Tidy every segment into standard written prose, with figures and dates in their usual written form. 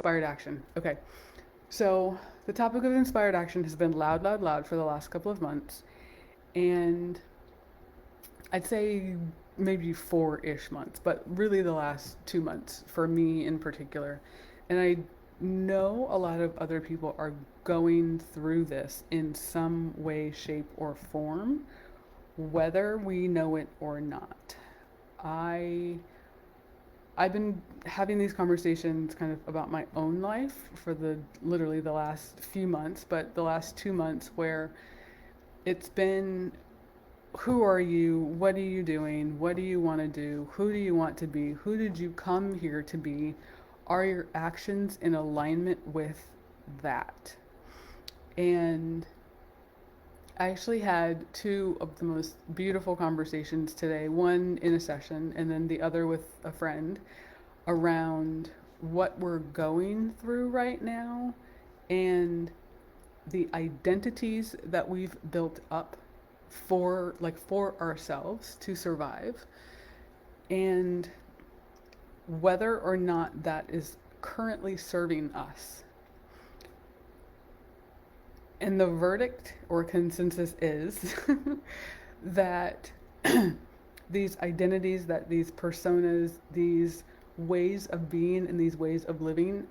Inspired action. Okay. So the topic of inspired action has been loud, loud, loud for the last couple of months. And I'd say maybe 4-ish months, but really the last 2 months for me in particular. And I know a lot of other people are going through this in some way, shape, or form, whether we know it or not. I I've been having these conversations kind of about my own life for the literally the last few months, but the last 2 months where it's been, who are you? What are you doing? What do you want to do? Who do you want to be? Who did you come here to be? Are your actions in alignment with that? And I actually had two of the most beautiful conversations today, one in a session and then the other with a friend, around what we're going through right now and the identities that we've built up for ourselves to survive, and whether or not that is currently serving us. And the verdict or consensus is that these identities, that these personas, these ways of being and these ways of living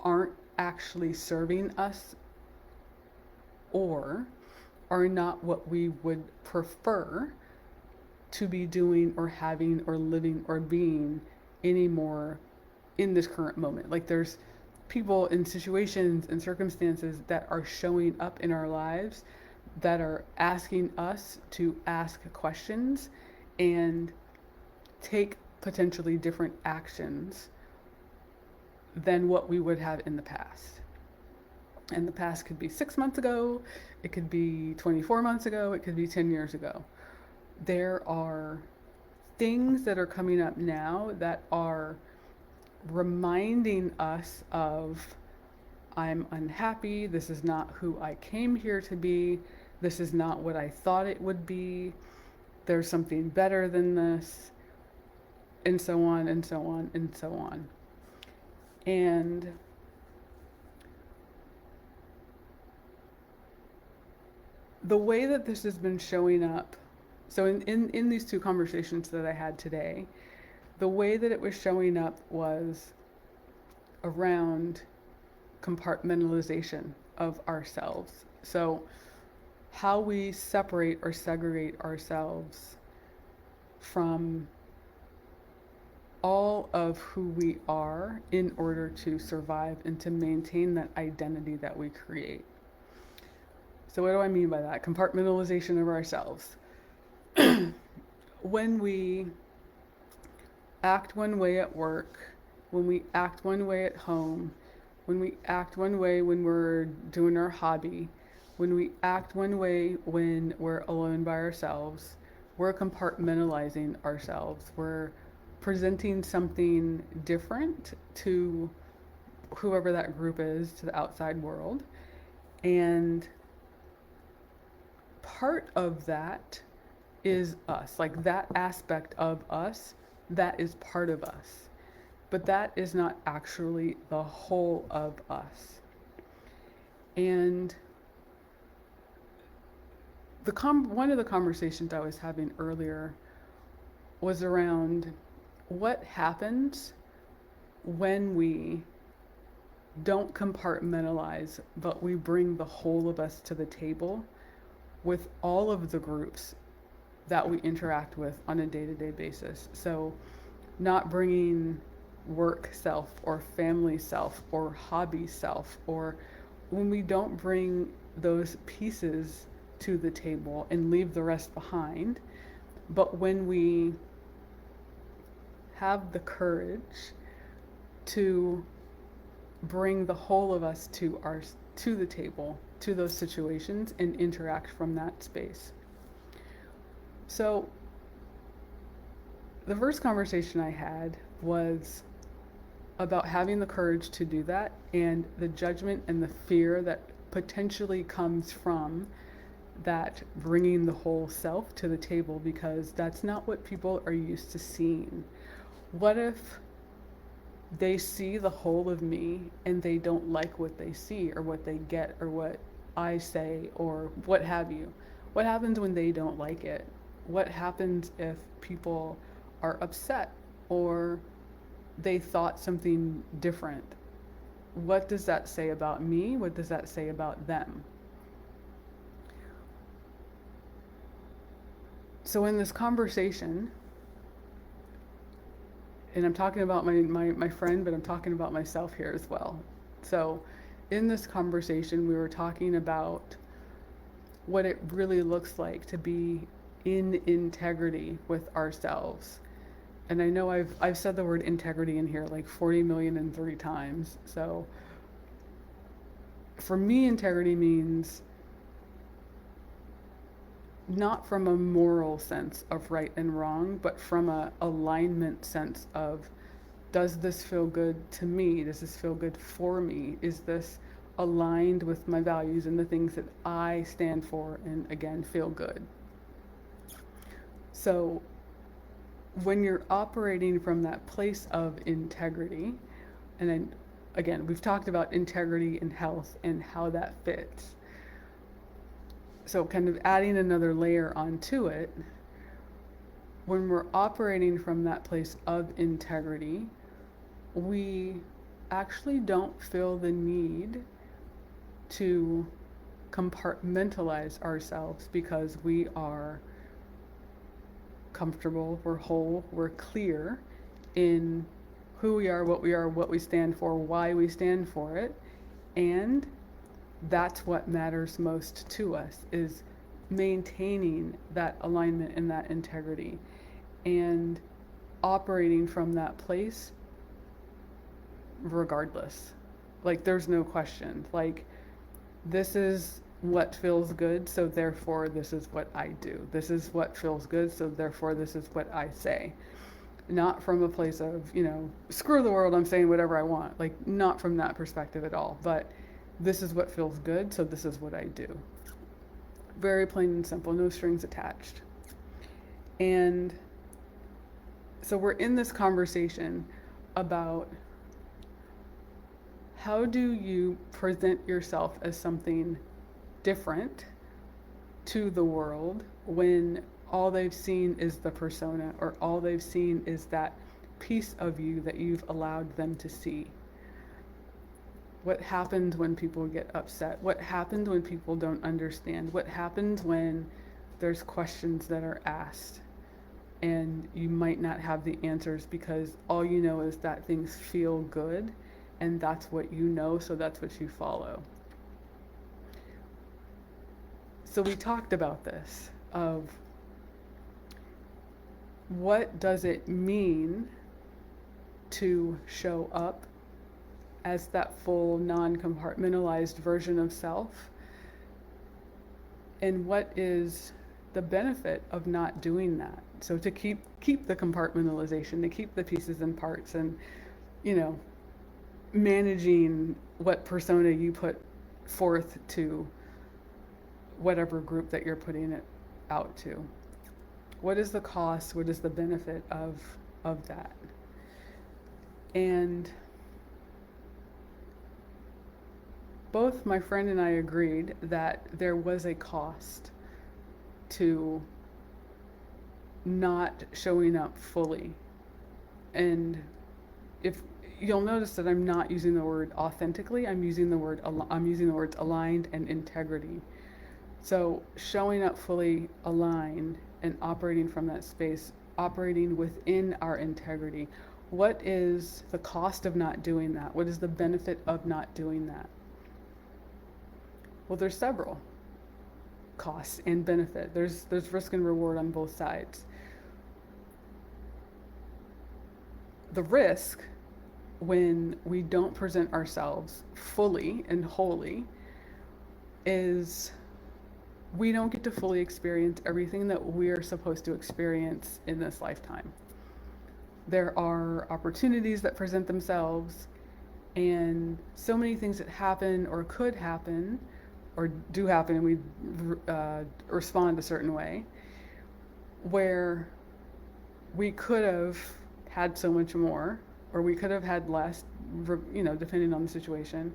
aren't actually serving us, or are not what we would prefer to be doing or having or living or being anymore in this current moment. Like, there's people in situations and circumstances that are showing up in our lives that are asking us to ask questions and take potentially different actions than what we would have in the past. And the past could be 6 months ago, it could be 24 months ago, it could be 10 years ago. There are things that are coming up now that are reminding us of, I'm unhappy, this is not who I came here to be, this is not what I thought it would be, there's something better than this, and so on and so on and so on. And the way that this has been showing up, so in these two conversations that I had today, the way that it was showing up was around compartmentalization of ourselves. So how we separate or segregate ourselves from all of who we are in order to survive and to maintain that identity that we create. So what do I mean by that? Compartmentalization of ourselves. When we act one way at work, when we act one way at home, when we act one way when we're doing our hobby, when we act one way when we're alone by ourselves, we're compartmentalizing ourselves. We're presenting something different to whoever that group is, to the outside world. And part of that is us, like that aspect of us, that is part of us. But that is not actually the whole of us. And one of the conversations I was having earlier was around what happens when we don't compartmentalize, but we bring the whole of us to the table with all of the groups that we interact with on a day-to-day basis. So not bringing work self or family self or hobby self, or when we don't bring those pieces to the table and leave the rest behind, but when we have the courage to bring the whole of us to the table, to those situations, and interact from that space. So the first conversation I had was about having the courage to do that, and the judgment and the fear that potentially comes from that bringing the whole self to the table, because that's not what people are used to seeing. What if they see the whole of me and they don't like what they see or what they get or what I say or what have you. What happens when they don't like it? What happens if people are upset or they thought something different? What does that say about me? What does that say about them? So in this conversation, and I'm talking about my friend, but I'm talking about myself here as well. So in this conversation, we were talking about what it really looks like to be in integrity with ourselves. And I know I've said the word integrity in here like 40,000,003 times. So for me, integrity means not from a moral sense of right and wrong, but from a alignment sense of, does this feel good to me? Does this feel good for me? Is this aligned with my values and the things that I stand for and again feel good? So when you're operating from that place of integrity, and then again, we've talked about integrity and health and how that fits. So kind of adding another layer onto it, when we're operating from that place of integrity, we actually don't feel the need to compartmentalize ourselves because we are comfortable, we're whole, we're clear in who we are, what we stand for, why we stand for it, and that's what matters most to us, is maintaining that alignment and that integrity and operating from that place regardless. Like there's no question. Like this is what feels good, so therefore this is what I do. This is what feels good, so therefore this is what I say. Not from a place of, screw the world, I'm saying whatever I want. Like not from that perspective at all. But this is what feels good, so this is what I do. Very plain and simple, no strings attached. And so we're in this conversation about how do you present yourself as something different to the world when all they've seen is the persona, or all they've seen is that piece of you that you've allowed them to see. What happens when people get upset? What happens when people don't understand? What happens when there's questions that are asked and you might not have the answers because all you know is that things feel good and that's what you know, so that's what you follow. So we talked about this of what does it mean to show up as that full non-compartmentalized version of self, and what is the benefit of not doing that. So to keep the compartmentalization, to keep the pieces and parts, and managing what persona you put forth to whatever group that you're putting it out to. What is the cost? What is the benefit of that? And both my friend and I agreed that there was a cost to not showing up fully. And if you'll notice that I'm not using the word authentically, I'm using the words aligned and integrity. So showing up fully aligned and operating from that space, operating within our integrity. What is the cost of not doing that? What is the benefit of not doing that? Well, there's several costs and benefit. There's risk and reward on both sides. The risk, when we don't present ourselves fully and wholly, is we don't get to fully experience everything that we're supposed to experience in this lifetime. There are opportunities that present themselves and so many things that happen or could happen or do happen, and we respond a certain way, where we could have had so much more, or we could have had less, depending on the situation,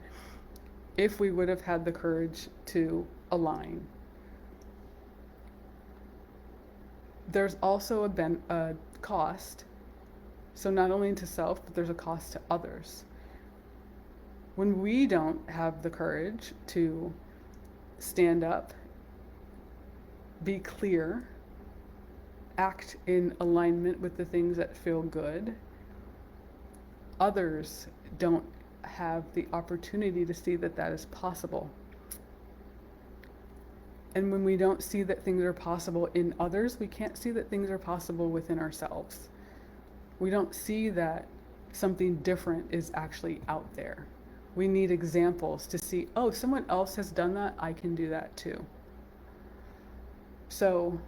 if we would have had the courage to align. There's also a cost. So not only to self, but there's a cost to others. When we don't have the courage to stand up, be clear, act in alignment with the things that feel good, others don't have the opportunity to see that that is possible. And when we don't see that things are possible in others, we can't see that things are possible within ourselves. We don't see that something different is actually out there. We need examples to see, oh, someone else has done that, I can do that too. So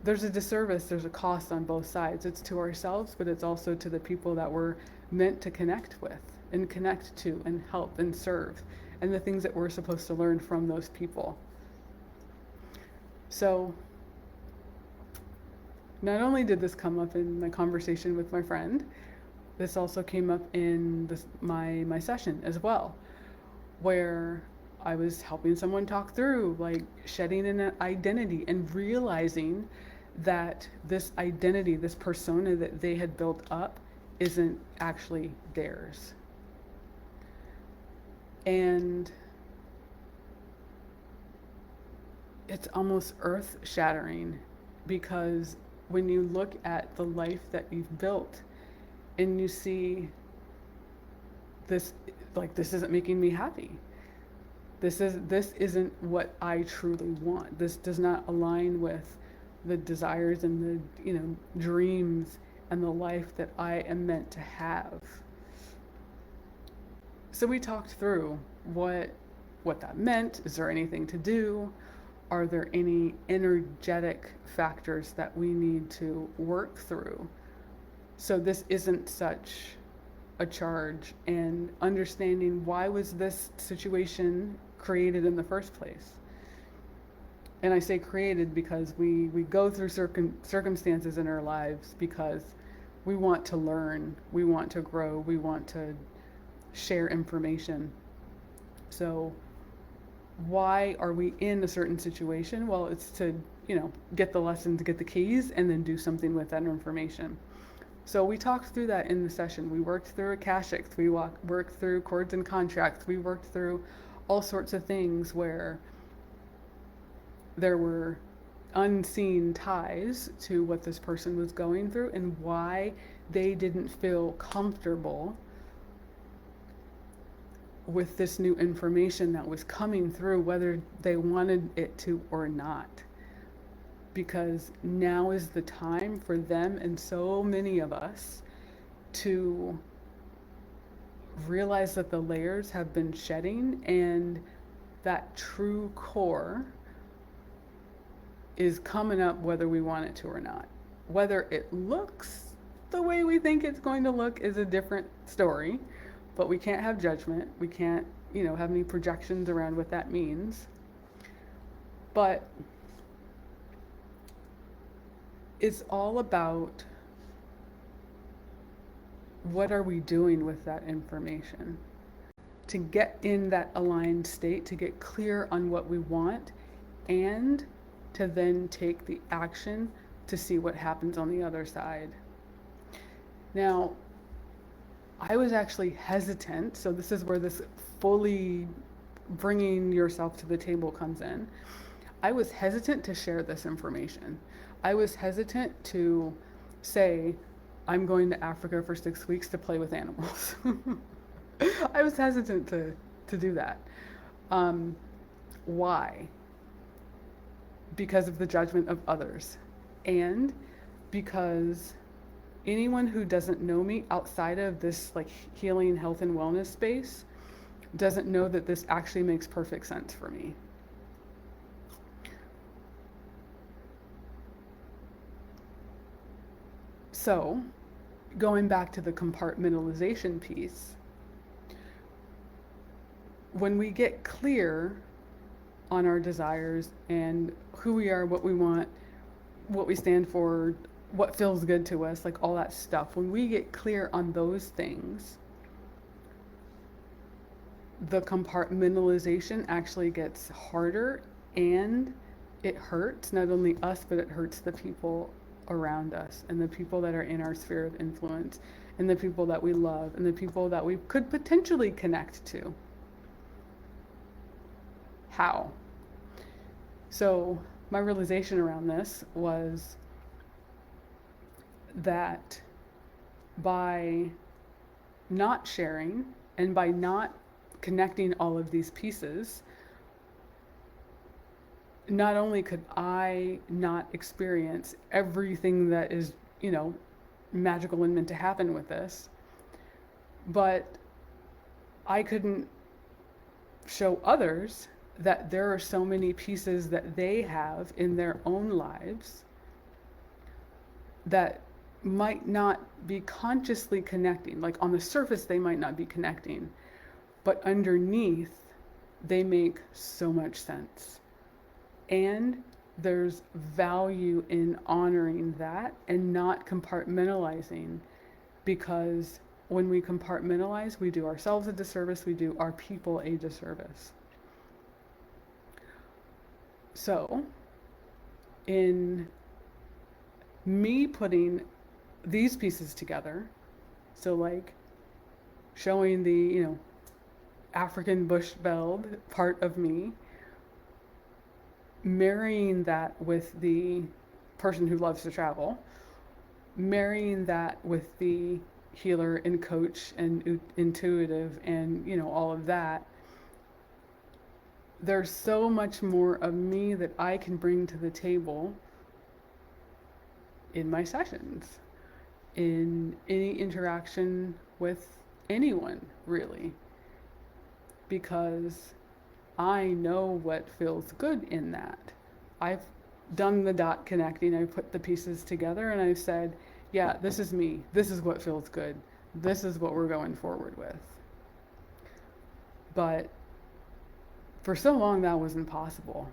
there's a disservice, there's a cost on both sides. It's to ourselves, but it's also to the people that we're meant to connect with and connect to and help and serve, and the things that we're supposed to learn from those people. So not only did this come up in my conversation with my friend, this also came up in my session as well, where I was helping someone talk through like shedding an identity and realizing that this identity, this persona that they had built up isn't actually theirs. And it's almost earth-shattering, because when you look at the life that you've built and you see this, like, this isn't making me happy. This isn't what I truly want. This does not align with the desires and the, dreams and the life that I am meant to have. So we talked through what that meant. Is there anything to do? Are there any energetic factors that we need to work through? So this isn't such a charge, and understanding why was this situation created in the first place. And I say created because we go through circumstances in our lives because we want to learn, we want to grow, we want to share information. So why are we in a certain situation? Well, it's to, get the lesson, to get the keys, and then do something with that information. So we talked through that in the session. We worked through Akashics, we worked through chords and contracts, we worked through all sorts of things where there were unseen ties to what this person was going through and why they didn't feel comfortable with this new information that was coming through, whether they wanted it to or not. Because now is the time for them and so many of us to realize that the layers have been shedding, and that true core is coming up whether we want it to or not. Whether it looks the way we think it's going to look is a different story, but we can't have judgment. We can't, have any projections around what that means. But it's all about what are we doing with that information to get in that aligned state, to get clear on what we want, and to then take the action to see what happens on the other side. Now, I was actually hesitant, so this is where this fully bringing yourself to the table comes in. I was hesitant to share this information. I was hesitant to say, I'm going to Africa for 6 weeks to play with animals. I was hesitant to do that. Why? Because of the judgment of others, and because anyone who doesn't know me outside of this like healing, health, and wellness space doesn't know that this actually makes perfect sense for me. So, going back to the compartmentalization piece, when we get clear on our desires and who we are, what we want, what we stand for, what feels good to us, like all that stuff. When we get clear on those things, the compartmentalization actually gets harder, and it hurts not only us, but it hurts the people around us and the people that are in our sphere of influence and the people that we love and the people that we could potentially connect to. How? So, my realization around this was that by not sharing and by not connecting all of these pieces, not only could I not experience everything that is, magical and meant to happen with this, but I couldn't show others that there are so many pieces that they have in their own lives that might not be consciously connecting. Like on the surface, they might not be connecting, but underneath, they make so much sense. And there's value in honoring that and not compartmentalizing, because when we compartmentalize, we do ourselves a disservice, we do our people a disservice. So, in me putting these pieces together, so like showing the, African bush veld part of me, marrying that with the person who loves to travel, marrying that with the healer and coach and intuitive and, all of that, there's so much more of me that I can bring to the table in my sessions, in any interaction with anyone, really, because I know what feels good in that. I've done the dot connecting, I put the pieces together, and I've said, yeah, this is me, this is what feels good, this is what we're going forward with. But for so long that was impossible.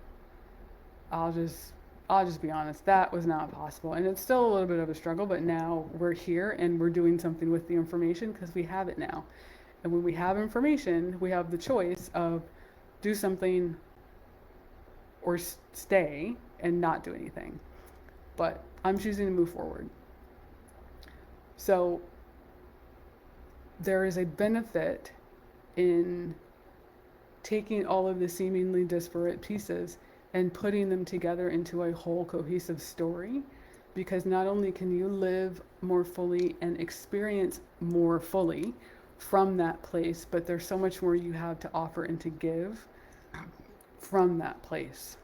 I'll just be honest, that was not possible. And it's still a little bit of a struggle, but now we're here and we're doing something with the information because we have it now. And when we have information, we have the choice of do something or stay and not do anything. But I'm choosing to move forward. So there is a benefit in taking all of the seemingly disparate pieces and putting them together into a whole cohesive story, because not only can you live more fully and experience more fully from that place, but there's so much more you have to offer and to give from that place.